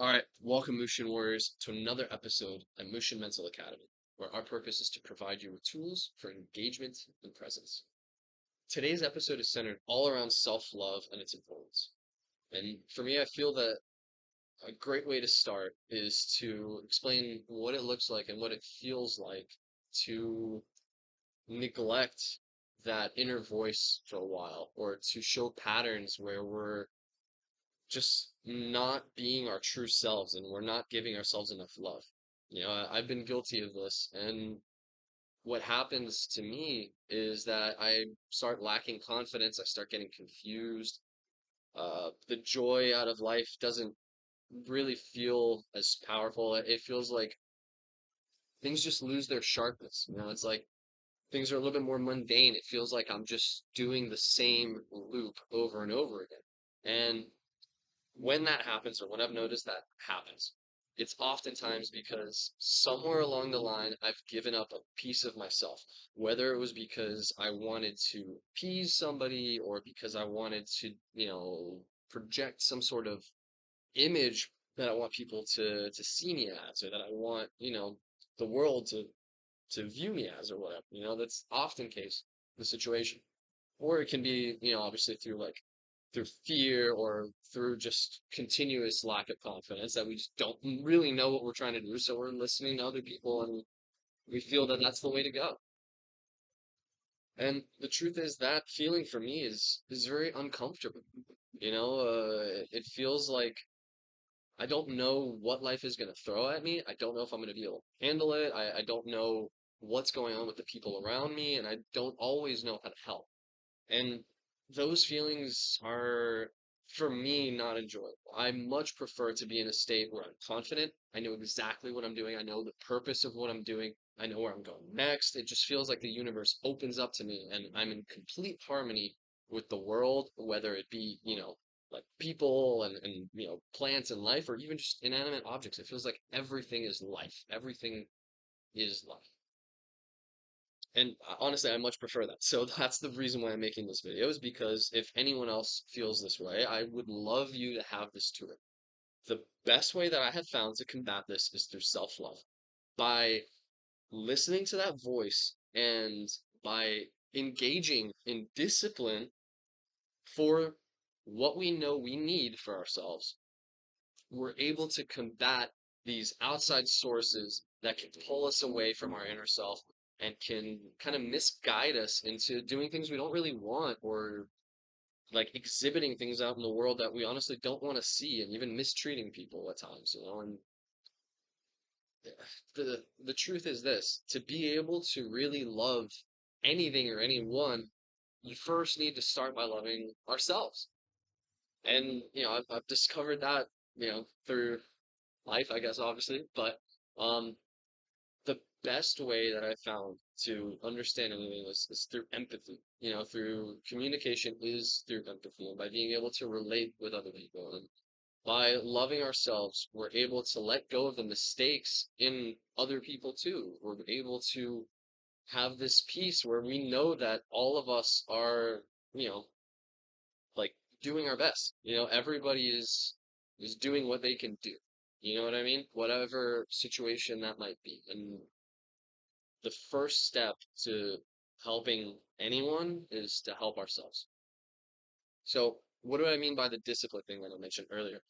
All right, welcome Mushin Warriors to another episode at Mushin Mental Academy, where our purpose is to provide you with tools for engagement and presence. Today's episode is centered all around self-love and its importance. And for me, I feel that a great way to start is to explain what it looks like and what it feels like to neglect that inner voice for a while, or to show patterns where we're just not being our true selves and we're not giving ourselves enough love. I've been guilty of this, and what happens to me is that I start lacking confidence, I start getting confused. The joy out of life doesn't really feel as powerful. It feels like things just lose their sharpness. It's like things are a little bit more mundane. It feels like I'm just doing the same loop over and over again. And when that happens, or when I've noticed that happens, it's oftentimes because somewhere along the line I've given up a piece of myself, whether it was because I wanted to appease somebody or because I wanted to, project some sort of image that I want people to see me as, or that I want, the world to view me as, or whatever. That's often case the situation. Or it can be, obviously through fear or through just continuous lack of confidence that we just don't really know what we're trying to do. So we're listening to other people and we feel that that's the way to go. And the truth is that feeling for me is very uncomfortable. It feels like I don't know what life is going to throw at me. I don't know if I'm going to be able to handle it. I don't know what's going on with the people around me, and I don't always know how to help. And those feelings are, for me, not enjoyable. I much prefer to be in a state where I'm confident. I know exactly what I'm doing. I know the purpose of what I'm doing. I know where I'm going next. It just feels like the universe opens up to me and I'm in complete harmony with the world, whether it be, like people and plants and life, or even just inanimate objects. It feels like everything is life. Everything is life. And honestly, I much prefer that. So that's the reason why I'm making this video, is because if anyone else feels this way, I would love you to have this tool. The best way that I have found to combat this is through self-love. By listening to that voice and by engaging in discipline for what we know we need for ourselves, we're able to combat these outside sources that can pull us away from our inner self and can kind of misguide us into doing things we don't really want, or like exhibiting things out in the world that we honestly don't want to see, and even mistreating people at times. And the truth is this: to be able to really love anything or anyone, you first need to start by loving ourselves. And I've discovered that through life, I guess, obviously. But um, the best way that I found to understand anything is through empathy. Through communication is through empathy, and by being able to relate with other people. And by loving ourselves, we're able to let go of the mistakes in other people too. We're able to have this peace where we know that all of us are, you know, like doing our best. Everybody is doing what they can do. You know what I mean? Whatever situation that might be. And the first step to helping anyone is to help ourselves. So, what do I mean by the discipline thing that I mentioned earlier?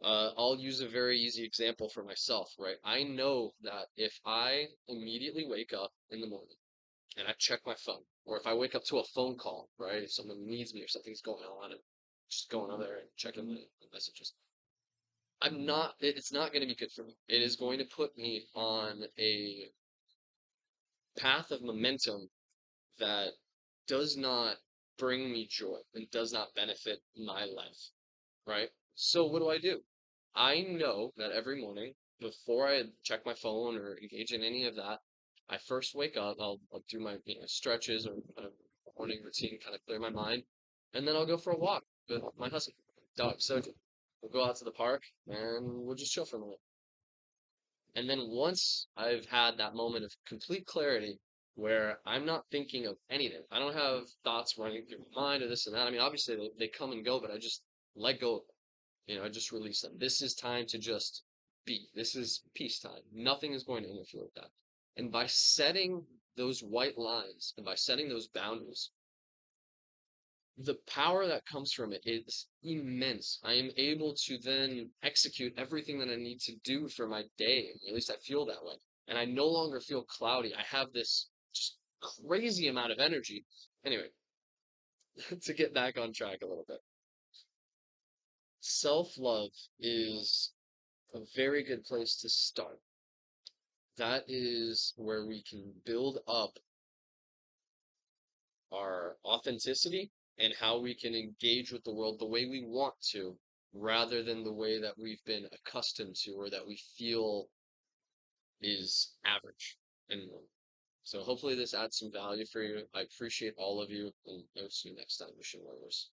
I'll use a very easy example for myself, right? I know that if I immediately wake up in the morning and I check my phone, or if I wake up to a phone call, right? If someone needs me or something's going on, and just going on there and checking the messages, it's not going to be good for me. It is going to put me on a path of momentum that does not bring me joy and does not benefit my life, right? So what do? I know that every morning before I check my phone or engage in any of that, I first wake up, I'll do my stretches or kind of morning routine, kind of clear my mind, and then I'll go for a walk with my husband, dog Soju. We'll go out to the park and we'll just chill for a minute. And then once I've had that moment of complete clarity where I'm not thinking of anything, I don't have thoughts running through my mind or this and that. I mean, obviously they come and go, but I just let go of them. I just release them. This is time to just be. This is peacetime. Nothing is going to interfere with that. And by setting those white lines and by setting those boundaries, the power that comes from it is immense. I am able to then execute everything that I need to do for my day. At least I feel that way. And I no longer feel cloudy. I have this just crazy amount of energy. Anyway, to get back on track a little bit, self love is a very good place to start. That is where we can build up our authenticity and how we can engage with the world the way we want to, rather than the way that we've been accustomed to or that we feel is average and normal. So hopefully this adds some value for you. I appreciate all of you, and I'll see you next time, Mushin Learners.